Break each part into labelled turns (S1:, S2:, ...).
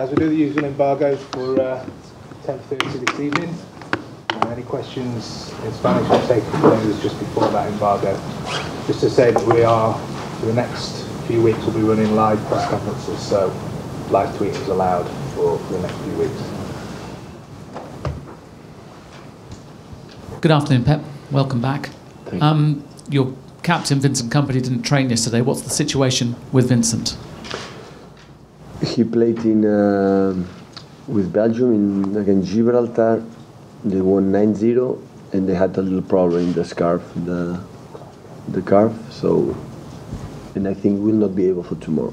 S1: as we do the usual embargo for 10:30 this evening. Any questions in Spanish we'll take those just before that embargo. Just to say that we are, for the next few weeks, we'll be running live press conferences, so live tweeting is allowed for the next few weeks.
S2: Good afternoon, Pep. Welcome back. Your captain, Vincent Kompany, didn't train yesterday. What's the situation with Vincent?
S3: He played with Belgium against Gibraltar. They won 9-0, and they had a little problem in the scarf, the calf. So, and I think we'll not be able for tomorrow.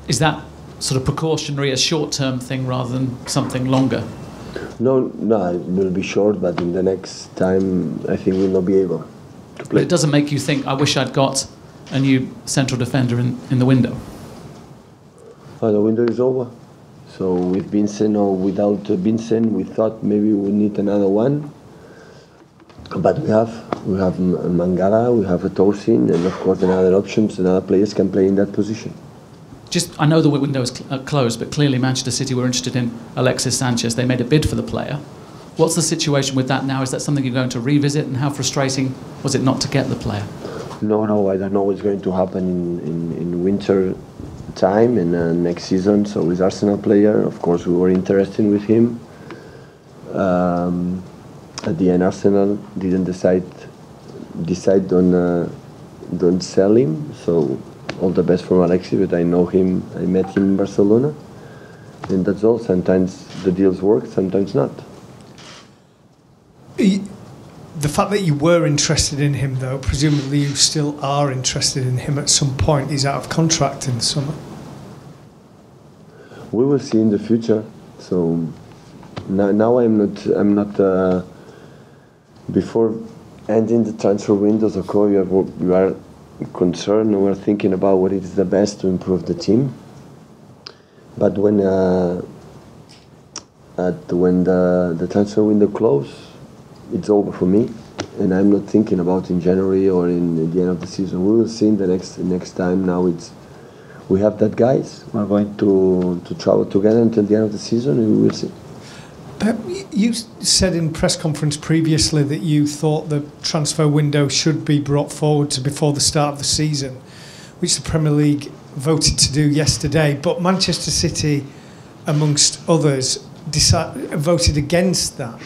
S2: Is that sort of precautionary, a short-term thing rather than something longer?
S3: No, it will be short, but in the next time, I think we'll not be able to play.
S2: But it doesn't make you think, I wish I'd got a new central defender in the window?
S3: Oh, the window is over. So with Vincent or without Vincent, we thought maybe we need another one. But we have Mangala, we have a Torsin, and of course another options, and other players can play in that position.
S2: I know the window is closed, but clearly Manchester City were interested in Alexis Sanchez. They made a bid for the player. What's the situation with that now? Is that something you're going to revisit, and how frustrating was it not to get the player?
S3: No, I don't know what's going to happen in winter time and next season. So with Arsenal player, of course, we were interested with him. At the end, Arsenal didn't decide on don't sell him. So all the best from Alexis, but I know him. I met him in Barcelona, and that's all. Sometimes the deals work, sometimes not.
S4: The fact that you were interested in him, though, presumably you still are interested in him at some point. He's out of contract in the summer.
S3: We will see in the future. So now I'm not. Before ending the transfer windows, of course, you are concerned and we're thinking about what is the best to improve the team. But when the transfer window closes, it's over for me, and I'm not thinking about in January or in the end of the season. We will see in the next time. Now we have that guys. We're going to travel together until the end of the season, and we will see.
S4: Pep, you said in press conference previously that you thought the transfer window should be brought forward to before the start of the season, which the Premier League voted to do yesterday. But Manchester City, amongst others, voted against that.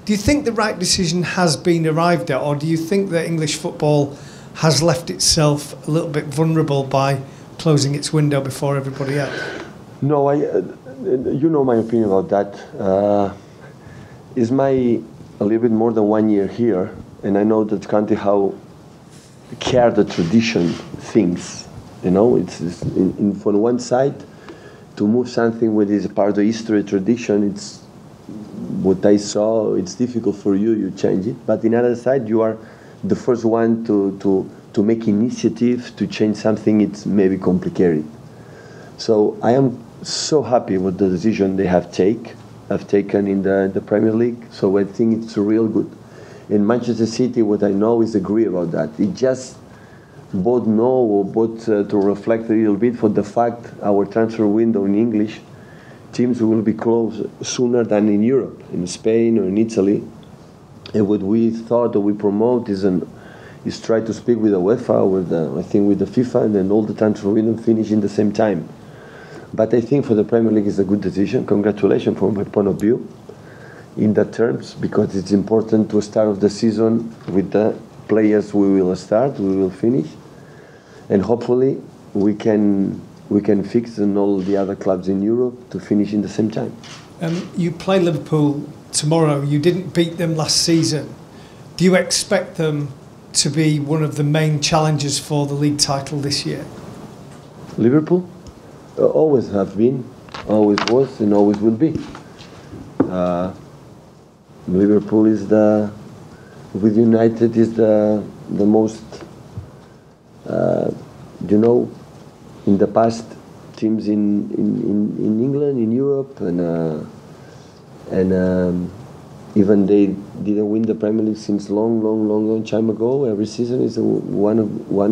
S4: Do you think the right decision has been arrived at, or do you think that English football has left itself a little bit vulnerable by closing its window before everybody else?
S3: No, you know my opinion about that. It's a little bit more than 1 year here, and I know that country how care the tradition things. You know, it's from one side to move something which is a part of the history tradition. It's what I saw. It's difficult for you. You change it, but on the other side, you are the first one to make initiative to change something. It's maybe complicated. So I am so happy with the decision they have taken in the Premier League. So I think it's real good. In Manchester City, what I know is agree about that. It just both know or both to reflect a little bit for the fact our transfer window in English teams will be closed sooner than in Europe, in Spain or in Italy. And what we thought that we promote is try to speak with the UEFA, with the FIFA, and then all the transfer window finish in the same time. But I think for the Premier League it's a good decision. Congratulations from my point of view in that terms, because it's important to start the season with the players we will start, we will finish, and hopefully we can fix in all the other clubs in Europe to finish in the same time.
S4: You play Liverpool tomorrow. You didn't beat them last season. Do you expect them to be one of the main challengers for the league title this year?
S3: Liverpool? Always have been, always was, and always will be. Liverpool is with United is the most, in the past teams in England, in Europe, and even they didn't win the Premier League since long time ago. Every season is one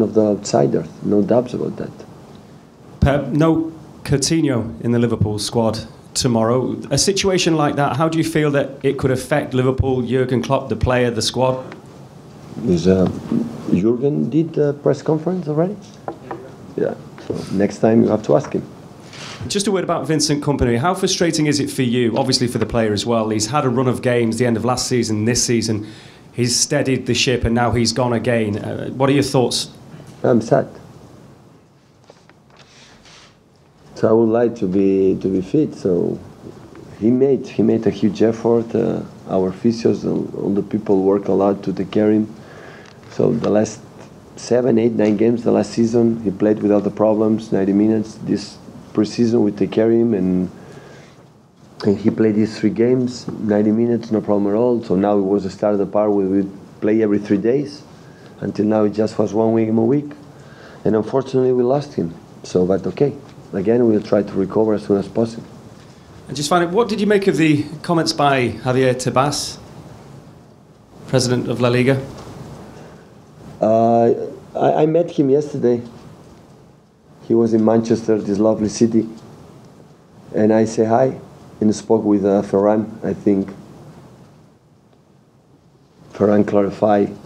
S3: of the outsiders, no doubts about that.
S5: Pep, no Coutinho in the Liverpool squad tomorrow. A situation like that, how do you feel that it could affect Liverpool, Jurgen Klopp, the player, the squad?
S3: Is Jurgen did a press conference already? Yeah. So next time you have to ask him.
S5: Just a word about Vincent Kompany. How frustrating is it for you, obviously for the player as well? He's had a run of games, the end of last season, this season. He's steadied the ship and now he's gone again. What are your thoughts?
S3: I'm sad. So I would like to be fit. So he made a huge effort. Our physios, all the people work a lot to take care of him. So the last 7, 8, 9 games, the last season, he played without the problems, 90 minutes. This pre-season we take care of him, and he played these 3 games, 90 minutes, no problem at all. So now it was the start of the part where we play every 3 days. Until now it just was 1 game a week. And unfortunately we lost him. So, but okay. Again, we'll try to recover as soon as possible.
S5: And just finally, what did you make of the comments by Javier Tebas, president of La Liga?
S3: I met him yesterday. He was in Manchester, this lovely city. And I say hi and spoke with Ferran. I think Ferran clarified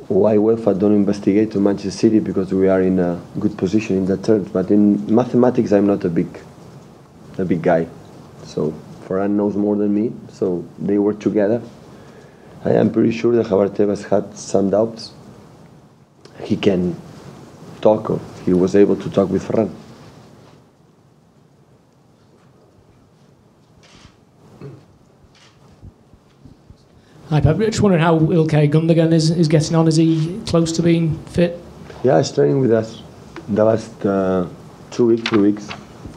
S3: why UEFA don't investigate to Manchester City, because we are in a good position in that terms. But in mathematics, I'm not a big guy. So Ferran knows more than me. So they work together. I am pretty sure that Javier Tebas had some doubts. He can talk, or he was able to talk with Ferran.
S6: Hi, Pep. Just wondering how Ilkay Gundogan is getting on. Is he close to being fit?
S3: Yeah, he's training with us the last 2 weeks, 3 weeks.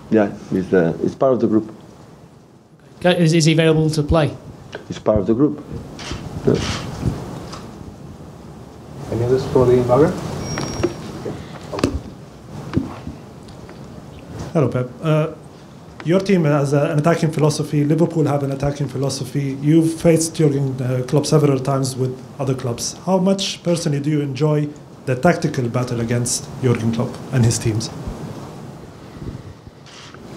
S3: Yeah, he's part of the group.
S6: Is he available to play?
S3: He's part of the group. Yeah.
S1: Any others for the embargo?
S7: Hello, Pep. Your team has an attacking philosophy. Liverpool have an attacking philosophy. You've faced Jurgen Klopp several times with other clubs. How much personally do you enjoy the tactical battle against Jurgen Klopp and his teams?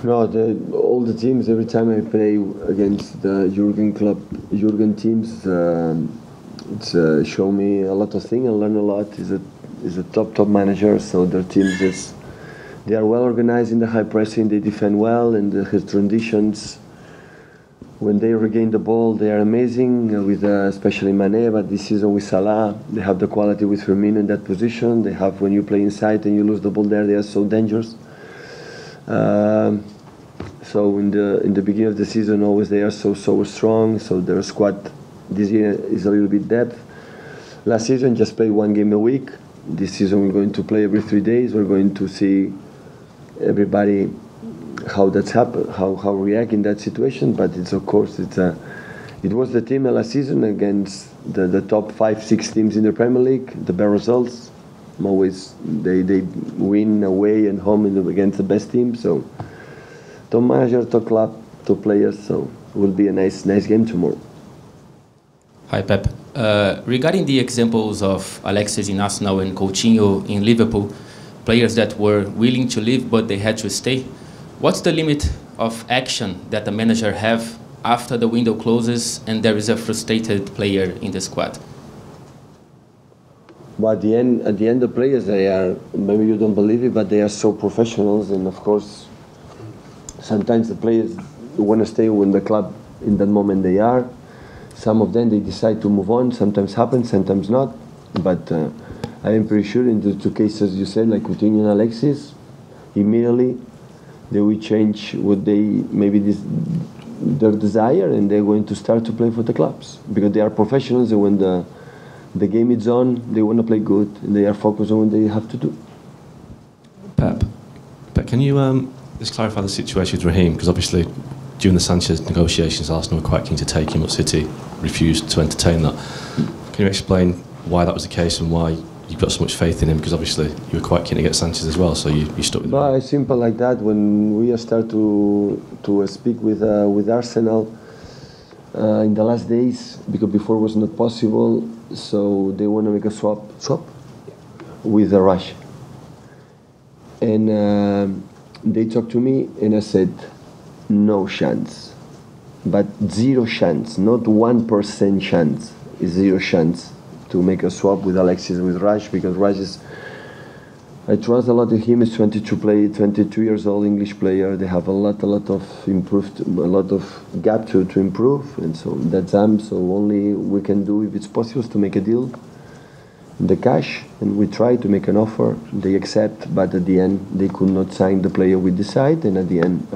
S3: No, all the teams, every time I play against the Jurgen teams, it's show me a lot of things. I learn a lot. He's a top manager, so their teams they are well organized in the high pressing. They defend well, and his transitions, when they regain the ball, they are amazing. With especially Mane, but this season with Salah, they have the quality with Firmino in that position. They have, when you play inside and you lose the ball there, they are so dangerous. So in the beginning of the season, always they are so strong. So their squad this year is a little bit depth. Last season just played 1 game a week. This season we're going to play every 3 days. We're going to see everybody how that's happened, how react in that situation. But it's of course it was the team last season against the top 5, 6 teams in the Premier League. The best results. Always they win away and home against the best team. So top manager, top club, top players. So it will be a nice game tomorrow.
S8: Hi, Pep. Regarding the examples of Alexis in Arsenal and Coutinho in Liverpool, players that were willing to leave but they had to stay, what's the limit of action that the manager have after the window closes and there is a frustrated player in the squad?
S3: But at the end, the players, they are, maybe you don't believe it, but they are so professionals, and of course, sometimes the players want to stay when the club in that moment they are. Some of them, they decide to move on. Sometimes happens, sometimes not. But I am pretty sure in the 2 cases you said, like Coutinho and Alexis, immediately they will change what their desire, and they're going to start to play for the clubs, because they are professionals, and when the game is on, they want to play good, and they are focused on what they have to do.
S9: Pep, can you just clarify the situation with Raheem? Because obviously, during the Sanchez negotiations, Arsenal were quite keen to take him, but City refused to entertain that. Can you explain why that was the case and why you've got so much faith in him? Because obviously, you were quite keen to get Sanchez as well, so you stuck with him.
S3: But it's simple like that. When we start to speak with Arsenal in the last days, because before it was not possible, so they want to make a swap with Rush. And they talked to me and I said, no chance. But zero chance, not 1% chance, is zero chance to make a swap with Alexis and with Raj, because Raj is, I trust a lot in him. He's 22 years old, English player. They have a lot of gap to improve, and so that's them. So only we can do, if it's possible, is to make a deal, the cash, and we try to make an offer. They accept, but at the end they could not sign the player we decide, and at the end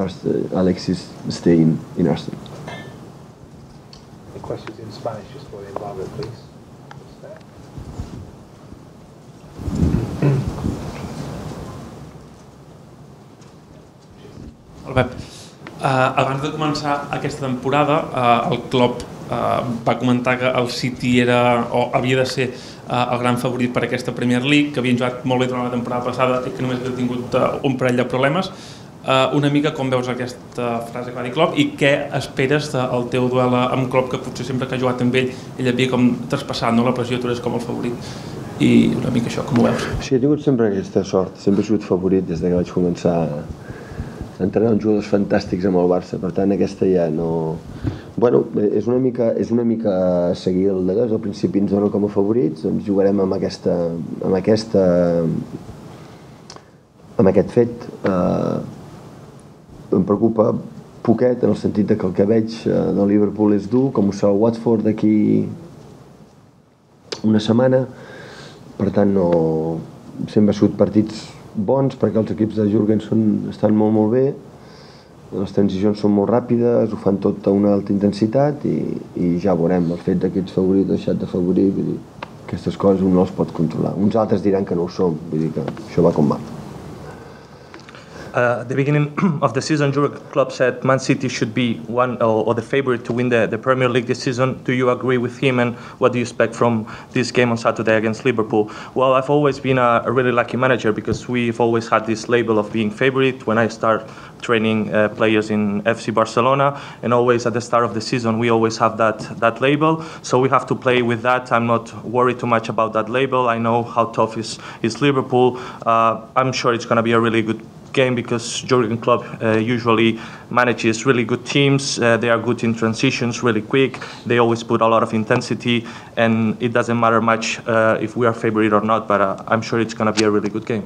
S3: Alexis stay in Arsenal.
S1: Any questions in Spanish just for the embargo, please?
S10: Pep, abans de començar aquesta temporada, el Klopp va comentar que el City era o havia de ser el gran favorit per aquesta Premier League, que havien jugat molt bé durant la temporada passada i que només havia tingut un parell de problemes. Una mica com veus aquesta frase que va dir Klopp i què esperes del teu duel amb Klopp, que potser sempre que ha jugat amb ell havia com traspassat, no? La pressió, tu eres com el favorit, i una mica això, com ho veus?
S3: Sí, he tingut sempre aquesta sort, sempre he sigut favorit des que vaig començar a entrenar uns jugadors fantàstics amb el Barça, per tant aquesta ja no... Bueno, és una mica seguir el dedos. Al principi ens donen com a favorits, ens jugarem amb aquest fet. Em preocupa poquet en el sentit que el que veig del Liverpool és dur, com ho serà el Watford d'aquí una setmana, per tant no... sempre ha sigut partits bons perquè els equips de Jürgen estan molt bé, les transicions són molt ràpides, ho fan tot a una alta intensitat i ja veurem. El fet que ets favorit o deixat de favorit, vull dir, aquestes coses un no les pot controlar. Uns altres diran que no ho som, vull dir que això va com va.
S11: At the beginning of the season, Jurgen Klopp said Man City should be one or the favorite to win the Premier League this season. Do you agree with him, and what do you expect from this game on Saturday against Liverpool? Well, I've always been a really lucky manager because we've always had this label of being favorite. When I start training players in FC Barcelona, and always at the start of the season we always have that label, so we have to play with that. I'm not worried too much about that label. I know how tough is Liverpool. I'm sure it's going to be a really good game because Jurgen Klopp usually manages really good teams. They are good in transitions, really quick. They always put a lot of intensity, and it doesn't matter much if we are favorite or not, but I'm sure it's going to be a really good game.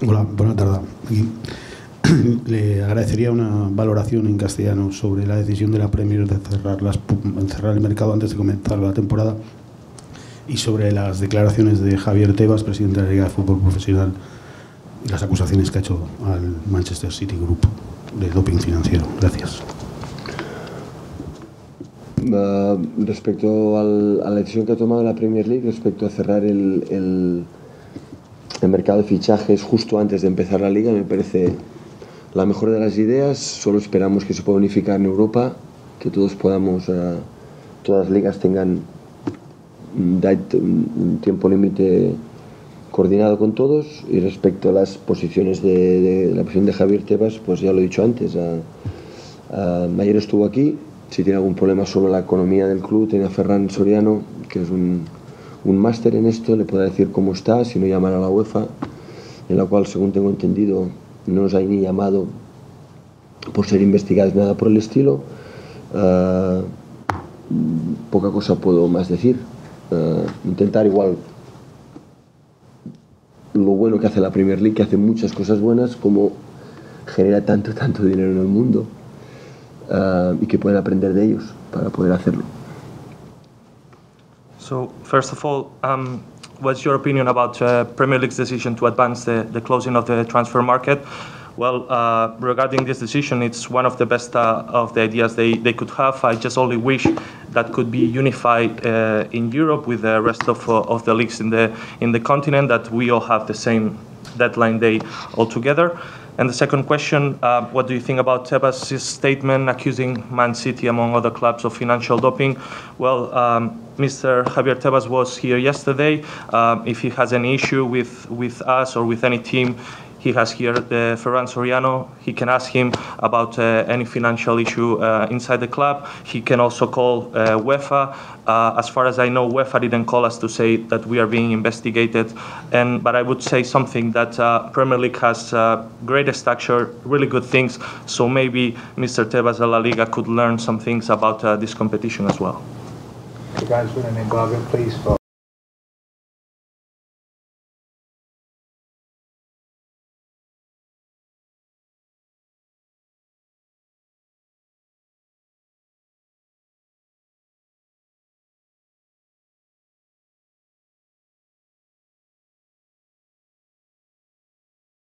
S12: Hola, buena tarde. Le agradecería una valoración en castellano sobre la decisión de la Premier de cerrar el mercado antes de comenzar la temporada y sobre las declaraciones de Javier Tebas, presidente de la Liga de Fútbol Profesional, y las acusaciones que ha hecho al Manchester City Group de doping financiero. Gracias.
S3: Respecto a la decisión que ha tomado la Premier League respecto a cerrar el mercado de fichajes justo antes de empezar la Liga, me parece la mejor de las ideas. Solo esperamos que se pueda unificar en Europa, que todas las ligas tengan un tiempo límite coordinado con todos. Y respecto a las posiciones de la posición de Javier Tebas, pues ya lo he dicho antes, ayer estuvo aquí. Si tiene algún problema sobre la economía del club, tiene a Ferran Soriano, que es un máster en esto, le podrá decir cómo está, si no llamar a la UEFA, en la cual, según tengo entendido, no nos hay ni llamado por ser investigados, nada por el estilo. Poca cosa puedo más decir. Intentar igual lo bueno que hace la Premier League, que hace muchas cosas buenas, como genera tanto dinero en el mundo, y que pueden aprender de ellos para poder hacerlo.
S11: So, first of all, what's your opinion about Premier League's decision to advance the closing of the transfer market? Well, regarding this decision, it's one of the best of the ideas they could have. I just only wish that could be unified in Europe with the rest of the leagues in the continent, that we all have the same deadline day altogether. And the second question, what do you think about Tebas' statement accusing Man City, among other clubs, of financial doping? Well, Mr. Javier Tebas was here yesterday. If he has any issue with us or with any team, he has here Ferran Soriano. He can ask him about any financial issue inside the club. He can also call UEFA. As far as I know, UEFA didn't call us to say that we are being investigated. But I would say something that Premier League has great structure, really good things. So maybe Mr. Tebas de La Liga could learn some things about this competition as well.
S1: The guys running embargo, please.